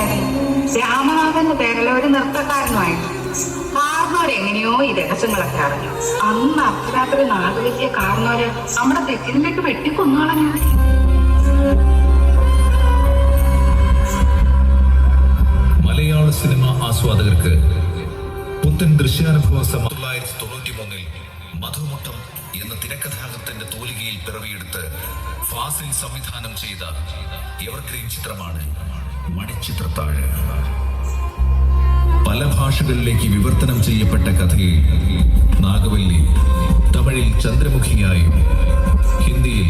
വേറെ രാമനാഥന്റെ പേരിലെ ഒരു നൃത്തക്കാരനുമായിട്ട് കാർന്നോരെങ്ങനെയോ ഈ രഹസ്യങ്ങളൊക്കെ അറിഞ്ഞു. അന്ന് അർദ്ധരാത്രി നാഗവല്ലിയെ കാർന്നോര് നമ്മുടെ തെക്കിനിലേക്ക് വെട്ടിക്കൊന്നോളഞ്ഞു. മലയാള സിനിമ ആസ്വാദകർക്ക് പുത്തൻ ദൃശ്യാനുഭവ 1993 മധുമുട്ടം എന്ന തിരക്കഥാകൃത്തിന്റെ തൂലികയിൽ പിറവിയെടുത്ത് ഫാസിൽ സംവിധാനം ചെയ്ത എവർഗ്രീൻ ചിത്രമാണ് മണിച്ചിത്രത്താഴ്. പല ഭാഷകളിലേക്ക് വിവർത്തനം ചെയ്യപ്പെട്ട കഥയിൽ നാഗവല്ലി തമിഴിൽ ചന്ദ്രമുഖിയായും ഹിന്ദിയിൽ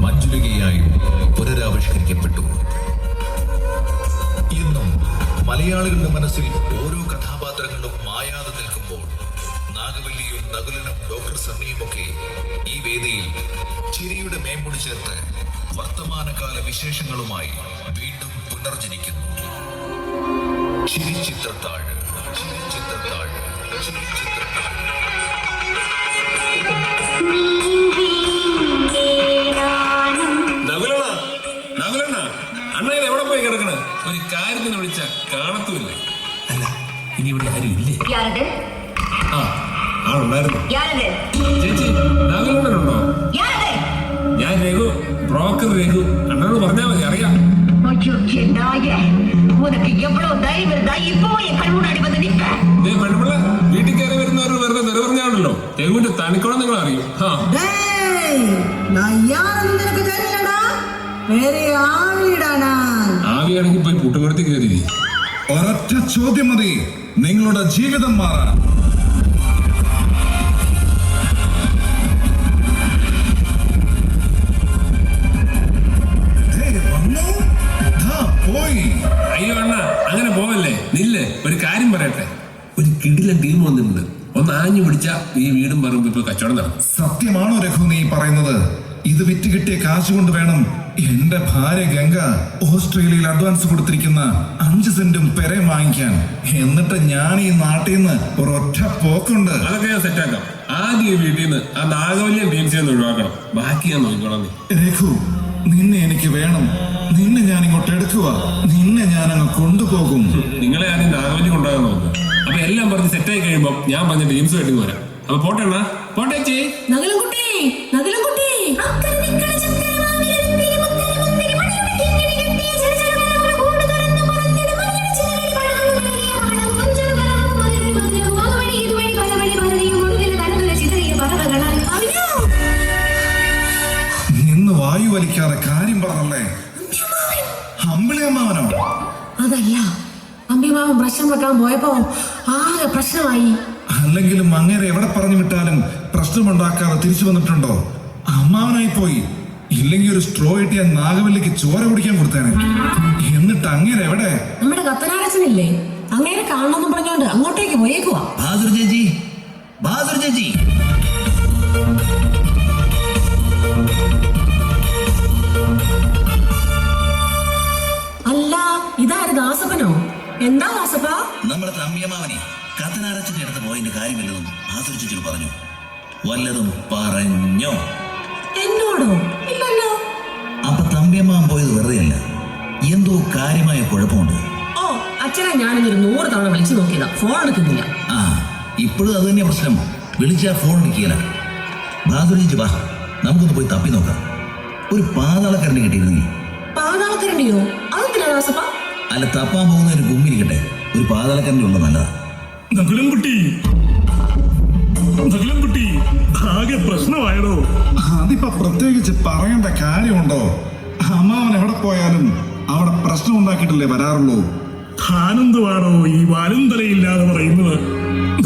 മഞ്ജുലികയായും പുനരാവിഷ്കരിക്കപ്പെട്ടു. ഇന്നും മലയാളികളുടെ മനസ്സിൽ ഓരോ കഥാപാത്രങ്ങളും മായാതെ നിൽക്കുമ്പോൾ നാഗവല്ലിയും നകുലനും ഡോക്ടർ സണ്ണിയുമൊക്കെ ഈ വേദിയിൽ ചിരിയുടെ മേമ്പൊടി ചേർത്ത് വർത്തമാനകാല വിശേഷങ്ങളുമായി വീണ്ടും പുനർജനിക്കുന്നു. ചിരിച്ചിത്രത്താഴ്, ചിരിച്ചിത്രത്താഴ്, ചിരിച്ചിത്രത്താഴ്. അണ്ണൻ എവിടെ പോയി കിടക്കണ? ഒരു കാര്യത്തിന് വിളിച്ച കാണത്തുമില്ല. അല്ല, ഇനി ഇവിടെ ആരും ഇല്ലേ? ആ, ആളുണ്ടായിരുന്നു. ചേച്ചി, നകുലണ്ണനുണ്ടോ? ഞാൻ രഘു, ബ്രോക്കർ രഘു. അണ്ണനോട് പറഞ്ഞാൽ മതി, അറിയാം. വീട്ടിൽ കയറി വരുന്നവർ വെറുതെ തെറി പറഞ്ഞാണല്ലോ. രഘുവിന്റെ തനിക്കോളം നിങ്ങൾ അറിയും. ആവിയാണെങ്കിൽ പോയി പൂട്ടുകൊടുത്ത് കയറി. ഒരൊറ്റ ചോദ്യം മതി നിങ്ങളുടെ ജീവിതം മാറാൻ. അയ്യോ അണ്ണ, അങ്ങനെ പോവല്ലേ, നില്ലേ. ഒരു കാര്യം പറയട്ടെ, ഒരു കിടിലൻ ടീം വന്നിട്ടുണ്ട്. ഒന്ന് ആഞ്ഞു പിടിച്ചാ ഈ വീടും പറമ്പ് ഇപ്പൊ കച്ചവടം നടക്കും. സത്യമാണോ രഘു നീ പറയുന്നത്? ഇത് വിറ്റ് കിട്ടിയ കാശ് കൊണ്ട് വേണം എന്റെ ഭാര്യ ഗംഗ ഓസ്ട്രേലിയയിൽ അഡ്വാൻസ് കൊടുത്തിരിക്കുന്ന 5 സെന്റും പെരയും വാങ്ങിക്കാൻ. എന്നിട്ട് ഞാൻ ഈ നാട്ടിൽ നിന്ന് ഒരൊറ്റ പോക്കുണ്ട്. അതൊക്കെ ഞാൻ സെറ്റാക്കാം. ആദ്യം ഈ വീട്ടിൽ നിന്ന് ആ നാഗവല്ലിയെ ടീംസിൽ ഒഴിവാക്കണം. ബാക്കി ഞാൻ നോക്കിക്കോളാം. രഘു, നിന്നെ എനിക്ക് വേണം. നിന്നെ ഞാൻ ഇങ്ങോട്ട് എടുക്കുക. നിന്നെ ഞാൻ അങ്ങ് കൊണ്ടുപോകും. നിങ്ങളെ ആദ്യം നാഗവല്ലി കൊണ്ടുപോകാൻ നോക്കും. അപ്പൊ എല്ലാം പറഞ്ഞ് സെറ്റായി കഴിയുമ്പോ ഞാൻ പറഞ്ഞ ടീംസ് ആയിട്ട് വരാം. അപ്പൊ പോട്ടെണ്ണ, പോട്ടെ ചേച്ചി. നിന്ന് വായു വലിക്കാതെ കാര്യം പറഞ്ഞല്ലേ. അമ്പിളിയമ്മാവനോ? അതല്ല, അമ്പിമാവൻ പ്രശ്നം വെക്കാൻ പോയപ്പോ ആകെ പ്രശ്നമായി. അല്ലെങ്കിലും അങ്ങനെ എവിടെ പറഞ്ഞു വിട്ടാലും പ്രശ്നമുണ്ടാക്കാതെ തിരിച്ചു വന്നിട്ടുണ്ടോ? അമ്മാവനായി പോയി. ഇല്ലെങ്കിൽ ഒരു സ്ട്രോ ഇട്ടിയ നാഗവല്ലിക്ക് ചോര കുടിക്കാൻ കൊടുത്തേനെ. എന്നിട്ട് അങ്ങനെ എവിടെ? നമ്മുടെ കത്തനാരച്ചനില്ലേ, അങ്ങനെ കാണണമെന്ന് പറഞ്ഞോണ്ട് അങ്ങോട്ടേക്ക് പോയേക്കുവാ. ബഹാദൂർ ചേച്ചി, ബഹാദൂർ ചേച്ചി. അല്ല, ഇതാര് ദാസപ്പനോ? എന്താ ദാസപ്പ? നമ്മുടെ തമ്പിയമ്മാവനെ കത്തനാരച്ചന്റെ അടുത്ത് പോയതിന്റെ കാര്യമില്ലെന്നും ബഹാദൂർ ചേച്ചി പറഞ്ഞു. വല്ലതും പറഞ്ഞോ? എന്നോടോ? ഇല്ലല്ലോ. അപ്പൊ തമ്പിയമ്മാവൻ പോയത് വെറുതെയല്ല, എന്തോ കാര്യമായ കുഴപ്പമുണ്ട്. ഓ, അച്ഛനെ ഞാനിന്നൊരു 100 തവണ വിളിച്ചു നോക്കിയതാ, ഫോൺ എടുക്കുന്നില്ല. ആ, ഇപ്പോഴും അത് തന്നെയാ പ്രശ്നം. വിളിച്ചാ ഫോൺ എടുക്കില്ല. ബഹാദൂർ ചേച്ചി വാ, നമുക്കൊന്ന് പോയി തപ്പി നോക്കാം. ഒരു പാതാളക്കരണ്ടി കിട്ടിയിരുന്നെങ്കിൽ. പാതാളക്കരണ്ടിയോ? അതെന്തിനാ ദാസപ്പ? അല്ല, തപ്പാൻ പോകുന്നതിന് കുമ്മിരിക്കട്ടെ. ഒരു പാതാളക്കരണ്ടി ഉള്ള നല്ലതാ. നകുലൻകുട്ടി, ആകെ പ്രശ്നമായടോ. അതിപ്പോ പ്രത്യേകിച്ച് പറയേണ്ട കാര്യമുണ്ടോ? അമ്മാവൻ എവിടെ പോയാലും അവിടെ പ്രശ്നം ഉണ്ടാക്കിയിട്ടല്ലേ വരാറുള്ളൂ. ആനന്ദമാണോ ഈ വാലുംതലയില്ലാതെ പറയുന്നത്?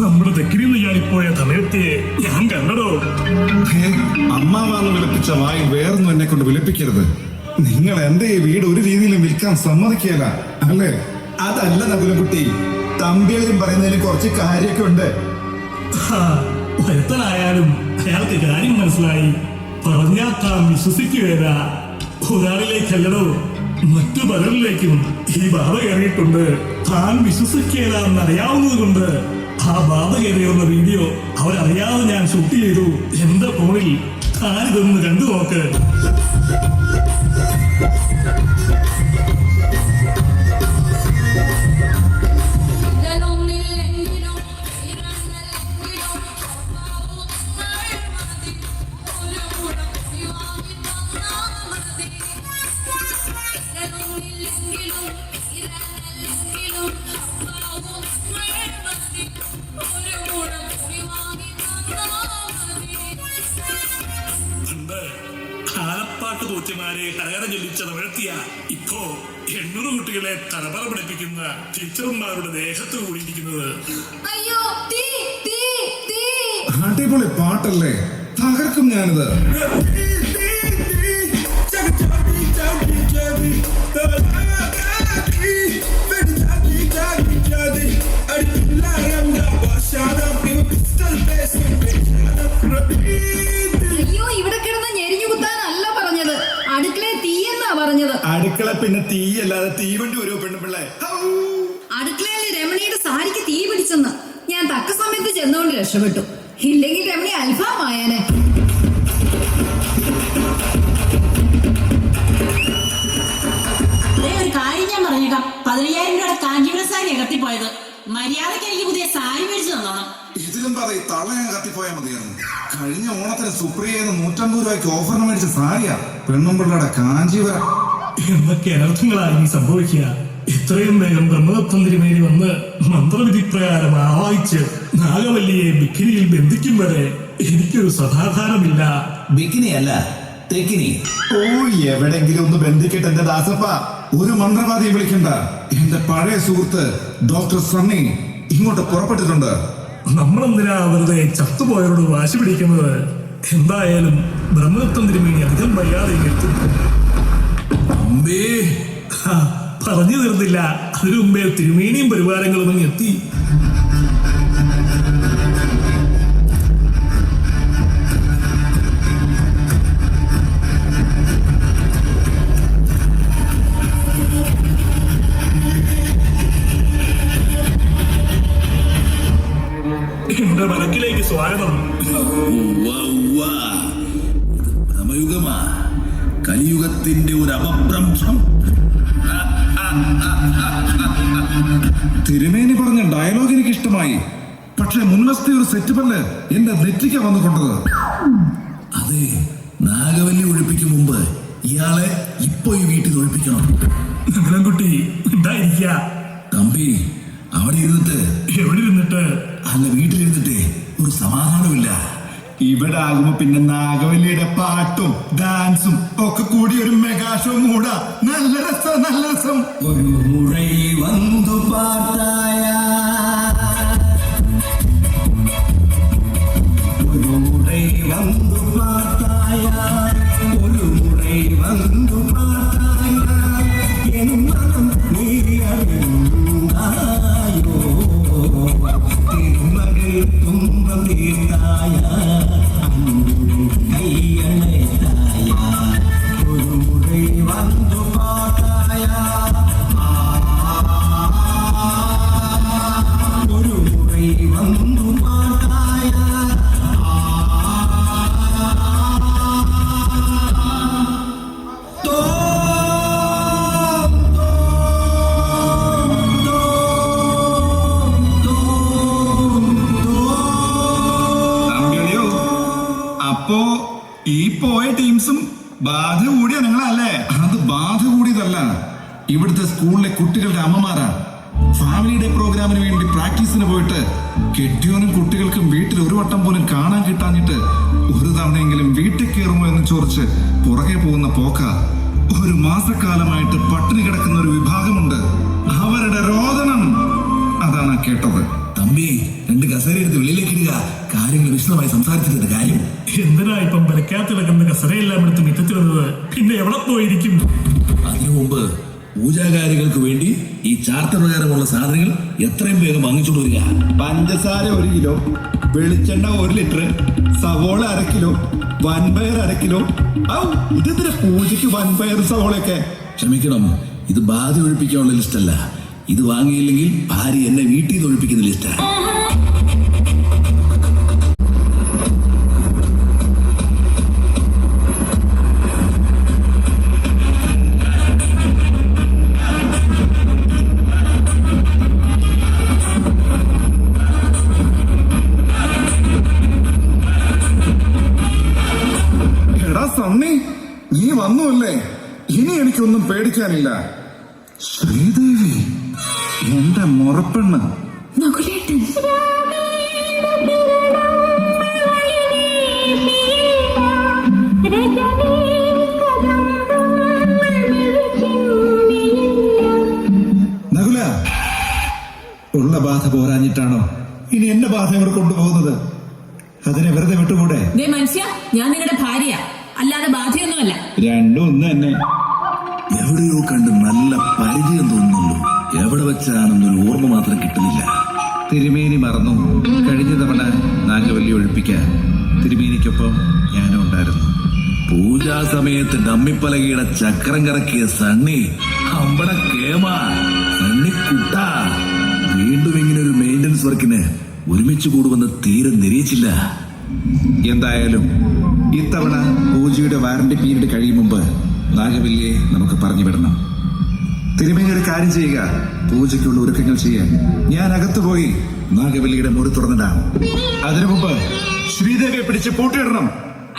നമ്മുടെ തെക്കിരിന്ന് ഞാനിപ്പോയ സമയത്തെ ഞാൻ കണ്ടടോ. അമ്മാവാന്ന് വിളിപ്പിച്ച വായി വേറൊന്നും എന്നെ കൊണ്ട് വിളിപ്പിക്കരുത്. നിങ്ങൾ എന്റെ ഈ വീട് ഒരു രീതിയിലും വിൽക്കാൻ സമ്മതിക്കില്ല അല്ലേ? അതല്ല നകുലൻകുട്ടി, തമ്പിയും പറയുന്നതിന് കുറച്ച് കാര്യമൊക്കെ ഉണ്ട്. ഒരുത്തനായാലും അയാൾക്ക് കാര്യം മനസ്സിലായി. പറഞ്ഞാൽ താൻ വിശ്വസിക്കുകയില്ല. ഒരാളിലേക്കല്ലടോ, മറ്റു പലരിലേക്കും ഈ ബാധ കയറിയിട്ടുണ്ട്. താൻ വിശ്വസിക്കുകയില്ല എന്നറിയാവുന്നത് കൊണ്ട് ആ ബാധ കയറിയുള്ള വീഡിയോ അവരറിയാതെ ഞാൻ ഷൂട്ട് ചെയ്തു. എന്റെ ഫോണിൽ. താനിതൊന്ന് കണ്ടു നോക്ക്. പണ്ട് ആലപ്പാട്ട് തോറ്റിമാരെ കരകര ചൊല്ലിച്ച തമിഴത്തിയ ഇപ്പോ 800 കുട്ടികളെ തലപറ പഠിപ്പിക്കുന്ന ടീച്ചർമാരുടെ ദേഹത്ത് കൂടിയിരിക്കുന്നത്. അയ്യോ തീ തീ തീ. അടിപൊളി പാട്ടല്ലേ, തകർക്കും ഞാനിത്. അയ്യോ ഇവിടെ കിടന്ന് ഞെരിഞ്ഞു കുത്താനല്ല പറഞ്ഞത്, അടുക്കളയിൽ തീയെന്നാ പറഞ്ഞത്. അടുക്കള പിന്നെ തീയല്ലാതെ തീവണ്ടി ഒരു പെണ്ണുപിള്ളേ. അടുക്കളയിൽ രമണിയുടെ സാരിക്ക് തീ പിടിച്ചെന്ന് ഞാൻ തക്ക സമയത്ത് ചെന്നുകൊണ്ട് രക്ഷപ്പെട്ടു. ഇല്ലെങ്കിൽ രമണി അൽഫാമായേനെ. ഒരു കാര്യം ഞാൻ പറഞ്ഞേക്കാം, 15,000 രൂപയുടെ കാഞ്ചീപുരം സാരി കത്തിപ്പോയത്. മര്യാദക്ക് എനിക്ക് പുതിയ സാരി മേടിച്ചു തന്നോണം. ഇതിലും പറയും തളയാൻ കത്തിപ്പോയാൽ മതിയായിരുന്നു. കഴിഞ്ഞ ഓണത്തിന് സുപ്രിയന്ന് 150 രൂപയ്ക്ക് ഓഫറിന് മേടിച്ച സാരിയാ പെണ്ണുമ്പിള്ളയുടെ കാഞ്ചീപുരം. എന്തൊക്കെ അനർത്ഥങ്ങളായി സംഭവിക്കുക. എത്രയും വേഗം ബ്രഹ്മദത്തം തിരുമേനി വന്ന് മന്ത്രവിധി പ്രകാരം ആവാഹിച്ച് നാഗവല്ലിയെ ബിക്കിനിയിൽ ബന്ധിക്കും വരെ എനിക്കൊരു സമാധാനമില്ല. ബിക്കിനി അല്ല, തെക്കിനി. ഓ, എവിടെങ്കിലും ഒന്ന് ബന്ധിക്കട്ടെ എന്റെ ദാസപ്പ. ഒരു മന്ത്രവാദിയെ വിളിക്കണ്ട. എന്റെ പഴയ സുഹൃത്ത് ഡോക്ടർ സണ്ണി ഇങ്ങോട്ട് പുറപ്പെട്ടിട്ടുണ്ട്. നമ്മളെന്തിനാ വെറുതെ ചത്തുപോയവരോട് വാശി പിടിക്കുന്നത്? എന്തായാലും ബ്രഹ്മദത്തം തിരുമേനി അധികം വയ്യാതെ എത്തും. അമ്പേ, പറഞ്ഞു തീർന്നില്ല, അതിനു മുമ്പേ തിരുമേനിയും പരിവാരങ്ങളും എത്തി. എന്റെ മനക്കിലേക്ക് സ്വാഗതം. ഭ്രമയുഗമാ, കലിയുഗത്തിന്റെ ഒരു അപഭ്രംശം. തിരുമേനി പറഞ്ഞ ഡയലോഗ് എനിക്ക് ഇഷ്ടമായി. പക്ഷെ മുൻവശത്തെ ഒരു സെറ്റുപല്ലേ എന്റെ നെറ്റിക്ക വന്നുകൊണ്ടത്. അതെ, നാഗവല്ലി ഒഴിപ്പിക്കും മുമ്പ് ഇയാളെ ഇപ്പൊ ഈ വീട്ടിൽ ഒഴിപ്പിക്കണം. നഗരംകുട്ടി ഉണ്ടായിരിക്ക. തമ്പി, അവിടെ ഇരുന്നിട്ട്. എവിടെ ഇരുന്നിട്ട്? അല്ല, വീട്ടിലിരുന്നിട്ട് ഒരു സമാധാനമില്ല. ഇവിടെ ആകുമ്പോ പിന്നെ നാഗവല്ലിയുടെ പാട്ടും ഡാൻസും ഒക്കെ കൂടി ഒരു മെഗാഷോ മൂടാ. നല്ല രസം, നല്ല രസം. ഒരു മുறை വന്നു പാർത്തായ, ഒരു മുறை വന്നു പാർത്തായ, ഒരു മുறை വന്നു പാർത്തായ, എൻ മനം നീ അറിയുണ്ടായോ, തിരുമകൾ തുമ്പം തീർത്തായ, കയ്യണത്തായ, ഒരു മുறை വന്നു പാർത്തായ, ഒരു മുறை വന്നു പാർത്തായ. തമ്പിളിയോ, അപ്പോ ഈ പോയ ടീംസും ബാധ കൂടിയ നിങ്ങളല്ലേ? അത് ബാധ കൂടിയതല്ല, ഇവിടുത്തെ സ്കൂളിലെ കുട്ടികളുടെ അമ്മമാരാ. ഫാമിലി ഡേ പ്രോഗ്രാമിന് വേണ്ടി പ്രാക്ടീസിന് പോയിട്ട് കെട്ടിയോനും കുട്ടികൾക്കും വീട്ടിൽ ഒരു വട്ടം പോലും കാണാൻ കിട്ടാഞ്ഞിട്ട് ഒരു തവണയെങ്കിലും വീട്ടിൽ കയറുമോ എന്ന് ചോദിച്ച് പുറകെ പോകുന്ന പോക്ക. ഒരു മാസക്കാലമായിട്ട് പട്ടിണി കിടക്കുന്ന ഒരു വിഭാഗമുണ്ട്. അവരുടെ രോദനം അതാണ് കേട്ടത്. തമ്പി, 2 കസേര എടുത്ത് വെളിയിലേക്ക് ഇടുക. കാര്യങ്ങൾ വിശദമായി സംസാരിച്ചിട്ട് കാര്യം. എന്തിനാ ഇപ്പം വിലക്കാത്ത കിടക്കുന്ന കസരയെല്ലാം എടുത്ത് മിറ്റത്തിടുന്നത്? പിന്നെ എവിടെ പോയിരിക്കും? അതിനു മുമ്പ് പൂജാകാരികൾക്ക് വേണ്ടി ഈ ചാർട്ടർ പ്രകാരമുള്ള സാധനങ്ങൾ എത്രയും വേഗം വാങ്ങിച്ചോണ്ട് വരിക. പഞ്ചസാര 1 കിലോ, വെളിച്ചെണ്ണ 1 ലിറ്റർ, സവോള 1/2 കിലോ, വൻപയർ 1/2 കിലോ. ഔ, ഇതെന്തിനാ പൂജയ്ക്ക് വൻപയർ സവോളയൊക്കെ? ക്ഷമിക്കണം, ഇത് ബാധ ഒഴിപ്പിക്കാനുള്ള ലിസ്റ്റല്ല. ഇത് വാങ്ങിയില്ലെങ്കിൽ ഭാര്യ എന്നെ വീട്ടിൽ നിന്ന് ഒഴിപ്പിക്കുന്ന ലിസ്റ്റാ. എടാ സണ്ണി, നീ വന്നുവല്ലേ? ഇനി എനിക്കൊന്നും പേടിക്കാനില്ല. ശ്രീദേവി, എന്റെ മുറപ്പെണ്ണ്. നകുലേട്ടൻ. നകുല, ഉള്ള ബാധ പോരാഞ്ഞിട്ടാണോ ഇനി എന്നെ ബാധ ഇവിടെ കൊണ്ടുപോകുന്നത്? അതിനെ വെറുതെ വിട്ടുകൂടെ? ദേ മനുഷ്യ, ഞാൻ നിങ്ങളുടെ ഭാര്യ, അല്ലാതെ ബാധയൊന്നുമല്ല. രണ്ടും ഒന്ന് തന്നെ. എവിടെയോ കണ്ട് നല്ല പരിചയം തോന്നുന്നുള്ളൂ. എവിടെ വെച്ചാണെന്നൊരു ഓർമ്മ മാത്രം കിട്ടുന്നില്ല. തിരുമേനി മറന്നു. കഴിഞ്ഞ തവണ നാഗവല്ലി ഒഴിപ്പിക്കാൻ തിരുമേനിക്കൊപ്പം ഞാനും ഉണ്ടായിരുന്നു. പൂജാ സമയത്ത് ഡമ്മിപ്പലകയുടെ ചക്രം കറക്കിയ സണ്ണി, അമ്പട കേമ, സണ്ണി കുട്ട. വീണ്ടും ഇങ്ങനെ ഒരു മെയിന്റനൻസ് വർക്കിന് ഒരുമിച്ച് കൂടുമെന്ന് തീരെ നിരീക്ഷിച്ചില്ല. എന്തായാലും ഇത്തവണ പൂജയുടെ വാറന്റി പീരീഡ് കഴിയും മുമ്പ് നാഗവല്ലിയെ നമുക്ക് പറഞ്ഞു വിടണം. തിരുമേനി ഒരു കാര്യം ചെയ്യുക, പൂജയ്ക്കുള്ള ഒരുക്കങ്ങൾ ചെയ്യാൻ ഞാൻ അകത്തു പോയി നാഗവല്ലിയുടെ മുറി തുറന്നിടാം. അതിനു മുമ്പ് ശ്രീദേവിയെ പിടിച്ച് പൂട്ടിയിടണം.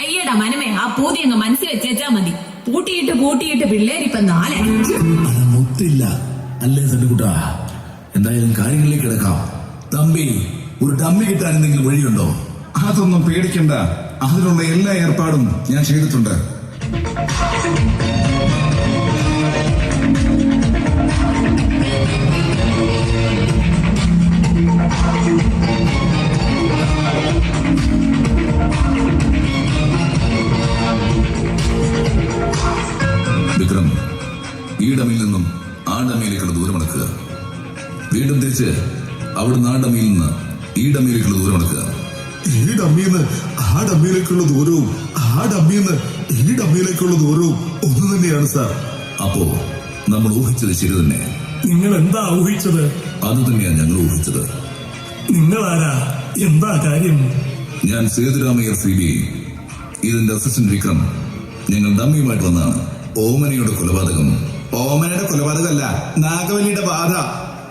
അയ്യടാ മനമേ, ആ പൂതി അങ്ങ് മനസ്സിൽ വെച്ചേച്ചാ മതി. പൂട്ടിയിട്ട് പിള്ളേരിപ്പൊ 4 അത് മുത്തില്ല അല്ലേ സണ്ണിക്കുട്ട? എന്തായാലും കാര്യങ്ങളിലേക്ക് കിടക്കാം. തമ്പി, ഒരു ഡമ്മി കിട്ടാൻ എന്തെങ്കിലും വഴിയുണ്ടോ? അതൊന്നും പേടിക്കണ്ട, അതിനുള്ള എല്ലാ ഏർപ്പാടും ഞാൻ ചെയ്തിട്ടുണ്ട്. വിക്രം, ഈ ഡമ്മിയിൽ നിന്നും ആ ഡമ്മിയിലേക്കുള്ള ദൂരം അളക്കുക. വീണ്ടും തിരിച്ച് അവിടുന്ന് ആ ഡമ്മിയിൽ നിന്ന് ഈ ഡമ്മിയിലേക്കുള്ള ദൂരം അളക്കുക. ഈ ഡമ്മിന്ന് ആ ഡമ്മിയിലേക്കുള്ള ദൂരവും ആ ഡമ്മിന്ന് ഈ ഡമ്മിയിലേക്കുള്ള ദൂരവും ഒന്ന് തന്നെയാണ് സാർ. അപ്പോ നമ്മൾ ഊഹിച്ചത് ശരി തന്നെ. നിങ്ങൾ എന്താ ഊഹിച്ചത്? അത് തന്നെയാണ് ഞങ്ങൾ ഊഹിച്ചത്. നിങ്ങളാരാ? എന്താ കാര്യം? ഞാൻ സേതുരാമയ്യർ CBI, ഇതിന്റെ അസിസ്റ്റന്റ് വിക്രം. ഞങ്ങൾ ഡമ്മിയുമായിട്ട് വന്നാണ്. ഓമനയുടെ കൊലപാതകം. ഓമനയുടെ കൊലപാതകമല്ല, നാഗവല്ലിയുടെ ബാധ.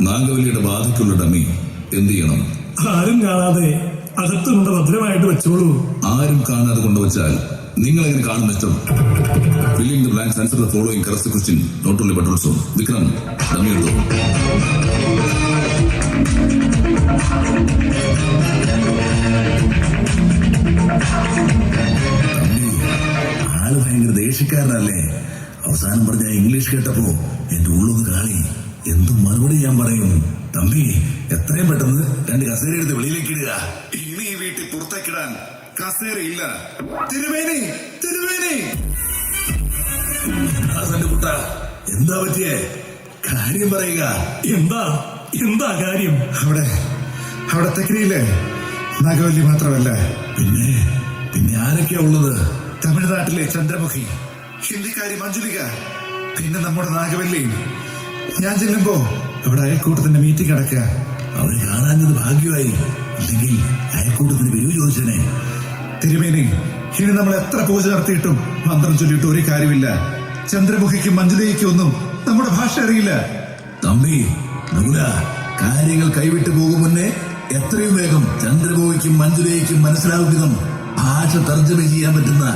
നാഗവല്ലിയുടെ ബാധയ്ക്കുള്ള ഡമ്മി എന്ത് ചെയ്യണം? ആരും കാണാതെ അകത്തുകൊണ്ട് ഭദ്രമായിട്ട് വെച്ചോളൂ. ആരും കാണാതെ കൊണ്ടുവച്ചാൽ നിങ്ങൾ എങ്ങനെ കാണും mister? Filling the blanks, answer the following correct question, not only but also. Vikram, dummy എടുത്തു. ആള് ഭയങ്കര ദേഷ്യക്കാരനല്ലേ? അവസാനം പറഞ്ഞ ഇംഗ്ലീഷ് കേട്ടപ്പോ എന്റെ ഉള്ളൊന്ന് കാളി. എന്തും മറുപടി ഞാൻ പറയും. തമ്പി, എത്രയും പെട്ടെന്ന് 2 കസേര എടുത്ത് വെളിയിലേക്ക് ഇടുക. ഇനി ഈ വീട്ടിൽ പുറത്തേക്കിടാൻ കസേരയില്ല. തിരുമേനി, തിരുമേനി! കുട്ട, എന്താ പറ്റിയേ? കാര്യം പറയുക. എന്താ കാര്യം? അവിടെ തെക്കിനിയില്ലേ നാഗവല്ലി മാത്രമല്ല, പിന്നെ ആരൊക്കെയാ ഉള്ളത്? തമിഴ്നാട്ടിലെ ചന്ദ്രമുഖി, ഹിന്ദിക്കാരി മഞ്ജുലിക, പിന്നെ നമ്മുടെ നാഗവല്ലി. ഞാൻ ചെല്ലുമ്പോ അവിടെ അയൽക്കൂട്ടത്തിന്റെ മീറ്റിംഗ് നടക്കുക. അവര് കാണാഞ്ഞത് ഭാഗ്യമായി. അല്ലെങ്കിൽ അയൽക്കൂട്ടത്തിന് പിരിവ് ചോദിച്ചനെ. തിരുമേനി, ഇനി നമ്മൾ എത്ര പൂജ നടത്തിയിട്ടും മന്ത്രം ചൊല്ലിയിട്ട് ഒരു കാര്യമില്ല. ചന്ദ്രമുഖിക്കും മഞ്ജുലിക്കും ഒന്നും നമ്മുടെ ഭാഷ അറിയില്ല. തമ്പി, നകുല, കാര്യങ്ങൾ കൈവിട്ടു പോകും മുന്നേ എത്രയും വേഗം ചന്ദ്രമുഖിക്കും മഞ്ജുലയ്ക്കും മനസ്സിലാവും വിധം ഭാഷ തർജ്ജമ ചെയ്യാൻ പറ്റുന്ന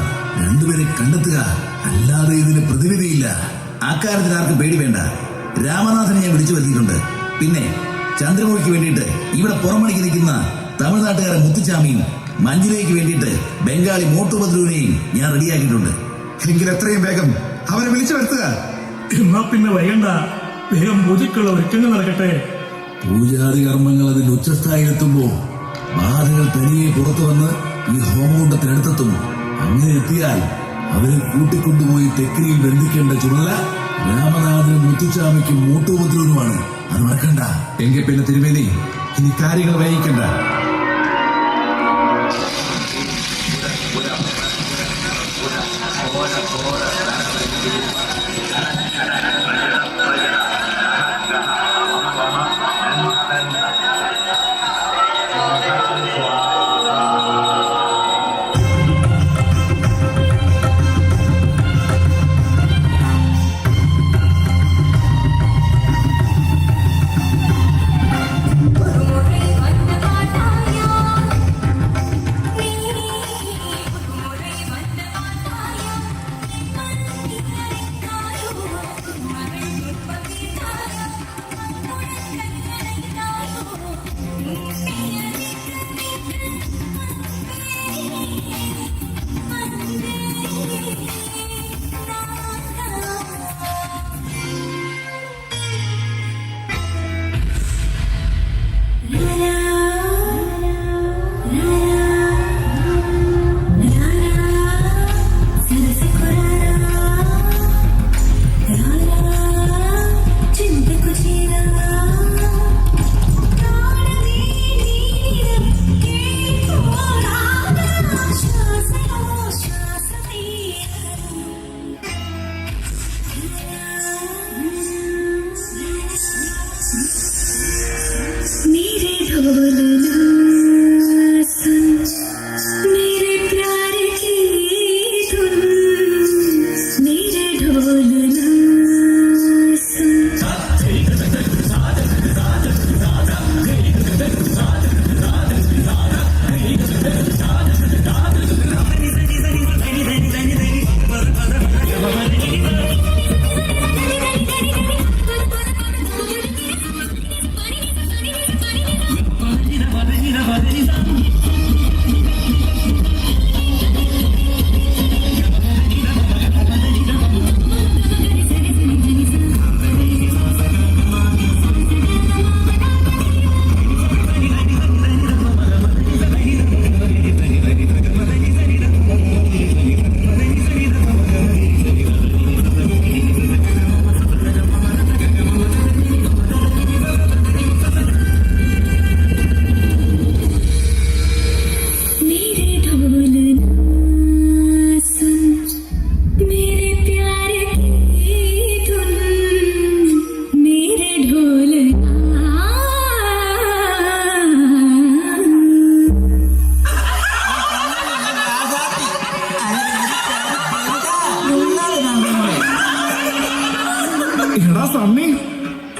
2 പേരെ കണ്ടെത്തുക. അല്ലാതെ ഇതിന് പ്രതിവിധിയില്ല. അക്കാര്യത്തിന് ആർക്കും പേടി വേണ്ട. രാമനാഥനെ ഞാൻ വിളിച്ചു വരുത്തിയിട്ടുണ്ട്. പിന്നെ ചന്ദ്രമുഖിക്ക് വേണ്ടിയിട്ട് ഇവിടെ പുറമണിക്ക് നിൽക്കുന്ന തമിഴ്നാട്ടുകാരൻ മുത്തുച്ചാമിയും മഞ്ജുലയ്ക്ക് വേണ്ടിയിട്ട് ബംഗാളി മോട്ടുപദ്രുവിനെയും ഞാൻ റെഡിയാക്കിയിട്ടുണ്ട്. എങ്കിൽ എത്രയും വേഗം അവരെ വിളിച്ചു വരുത്തുക. എന്നാ പിന്നെ വൈകണ്ട, വേഗം പൂജയ്ക്കുള്ള ഒരുക്കങ്ങൾ നടക്കട്ടെ. പൂജാതി കർമ്മങ്ങൾ അതിന്റെ ഉച്ചസ്ഥായിലെത്തുമ്പോ ബാധകൾ തനിയെ പുറത്തു വന്ന് ഈ ഹോമകുണ്ടത്തിനടുത്തെത്തും. അങ്ങനെ എത്തിയാൽ അവരെ കൂട്ടിക്കൊണ്ടുപോയി തെക്കിനിയിൽ ബന്ധിക്കേണ്ട ചുമതല രാമനാഥനും മുത്തുച്ചാമിക്കും മോട്ടുപദ്രുവിനുമാണ്. അത് മറക്കണ്ട. എങ്കിൽ പിന്നെ തിരുമേനി, ഇനി കാര്യങ്ങൾ വൈകിക്കണ്ട. ஒரு முறை வந்த மாட்டான்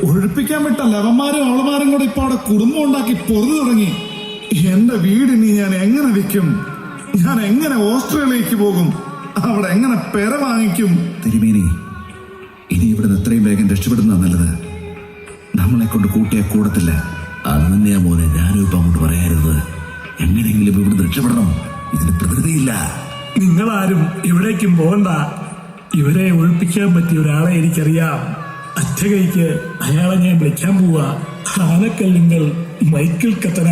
ഒഴിപ്പിക്കാൻ വിട്ട ലവന്മാരും അവളമാരും കൂടെ ഇപ്പൊ അവിടെ കുടുംബം ഉണ്ടാക്കി പൊറുതു തുടങ്ങി. എന്റെ വീടിനി ഞാൻ എങ്ങനെ വിൽക്കും? ഞാൻ എങ്ങനെ ഓസ്ട്രേലിയക്ക് പോകും? അവിടെ എങ്ങനെ പെര വാങ്ങിക്കും? തിരുമേനി, ഇനി ഇവിടുന്ന് എത്രയും വേഗം രക്ഷപ്പെടുന്ന നല്ലത്. നമ്മളെ കൊണ്ട് കൂട്ടിയ കൂടത്തില്ല. അത് തന്നെയാ മോനെ ഞാനും ഇപ്പൊ അങ്ങോട്ട് പറയാറുള്ളത്. എങ്ങനെയെങ്കിലും ഇവിടുന്ന് രക്ഷപ്പെടണം. ഇതിന് പ്രതിവിധിയില്ല. നിങ്ങളാരും ഇവിടേക്കും പോകണ്ട. ഇവരെ ഒഴിപ്പിക്കാൻ പറ്റിയ ഒരാളെ എനിക്കറിയാം. അറ്റകൈക്ക് അയാളെ ഞാൻ വിളിക്കാൻ പോവാ. ആനക്കല്ലുങ്ങൾ മൈക്കിൾ കത്തന.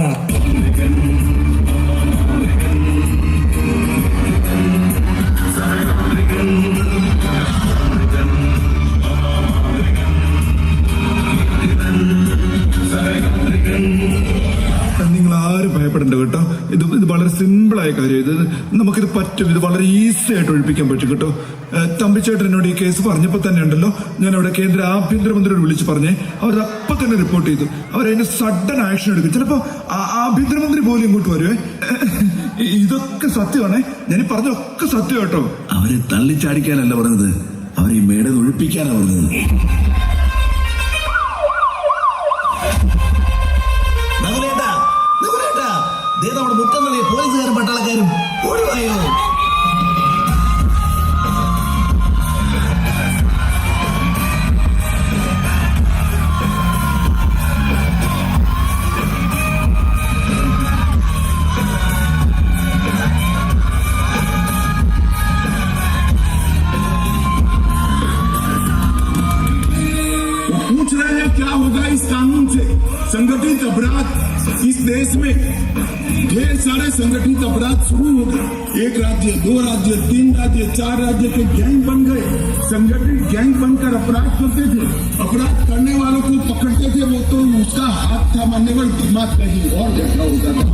നിങ്ങൾ ആരും ഭയപ്പെടേണ്ട കേട്ടോ. ഇത് വളരെ സിമ്പിളായ കാര്യം. ഇത് നമുക്കിത് പറ്റും. ഇത് വളരെ ഈസി ആയിട്ട് ഒഴിപ്പിക്കാൻ പറ്റും കേട്ടോ. തമ്പിച്ചേട്ടൻ എന്നോട് ഈ കേസ് പറഞ്ഞപ്പോൾ തന്നെ ഉണ്ടല്ലോ, ഞാൻ അവിടെ കേന്ദ്ര ആഭ്യന്തരമന്ത്രിയോട് വിളിച്ച് പറഞ്ഞേ. അവർ അപ്പം തന്നെ റിപ്പോർട്ട് ചെയ്തു. അവരതിന് സഡൻ ആക്ഷൻ എടുക്കും. ചിലപ്പോ ആഭ്യന്തരമന്ത്രി പോലും ഇങ്ങോട്ട് വരുവേ. ഇതൊക്കെ സത്യമാണേ. ഞാൻ പറഞ്ഞൊക്കെ സത്യം കേട്ടോ. അവരെ തള്ളിച്ചാടിക്കാനല്ല പറഞ്ഞത്, അവരെ മേടന്ന് ഒഴിപ്പിക്കാനാ പറഞ്ഞത്. നമ്മുടെ മുറ്റം നിറയെ പോലീസുകാരും പട്ടാളക്കാരും ഓടിവായോ. पूछ रहे हैं क्या होगा इस कानून से? संगठित अपराध इस देश में ढेर सारे संगठित अपराध शुरू हो गए. एक राज्य, 2 राज्य, 3 राज्य, 4 राज्य के गैंग बन गए. संगठित गैंग बनकर अपराध करते थे. अपराध करने वालों को पकड़ते थे. वो तो उसका हाथ था मारने वाले, दिमाग कहीं और जगह होता था.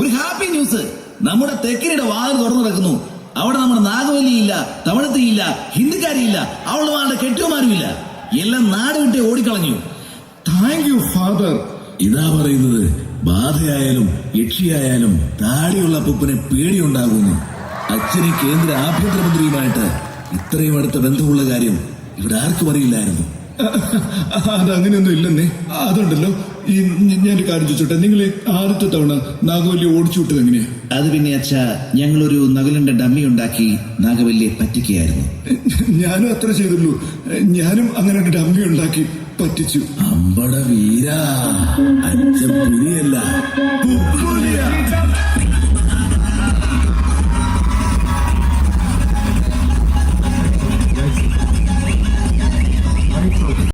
ഒരു ഹാപ്പി ന്യൂസ്. നമ്മുടെ തെക്കിനിയുടെ വാതിൽ തുറന്നു കിടക്കുന്നു. അവിടെ നമ്മുടെ നാഗവല്ലിയില്ല, തമിഴത്തിയില്ല, ഹിന്ദിക്കാരിയില്ല, അവളുമാരുടെ കെട്ടിയമാരുമില്ല. എല്ലാം നാട് വിട്ടേ ഓടിക്കളഞ്ഞു. Thank you father. ഇതാ പറയുന്നത്, ബാധയായാലും യക്ഷിയായാലും താടിയുള്ള അപ്പൂപ്പനെ പേടിയുണ്ടാകുന്നു. അച്ഛനെ കേന്ദ്ര ആഭ്യന്തരമന്ത്രിയുമായിട്ട് ഇത്രയും അടുത്ത ബന്ധമുള്ള കാര്യം ഇവിടെ ആർക്കും അറിയില്ലായിരുന്നു. അതങ്ങനെയൊന്നും ഇല്ലെന്നേ. അതുണ്ടല്ലോ, ഈ ഞാനൊരു കാര്യം ചോദിച്ചോട്ടെ, നിങ്ങൾ ആദ്യത്തെ തവണ നാഗവല്ലി ഓടിച്ചു വിട്ടത് എങ്ങനെയാ? അത് പിന്നെ അച്ഛാ, ഞങ്ങളൊരു നഗലിന്റെ ഡമ്മി ഉണ്ടാക്കി നാഗവല്ലിയെ പറ്റിക്കുകയായിരുന്നു. ഞാനും അത്ര ചെയ്തുള്ളൂ. ഞാനും അങ്ങനെ ഒരു ഡമ്മി ഉണ്ടാക്കി പറ്റിച്ചു. അമ്പട വീര, അച്ഛൻ പുലിയല്ല.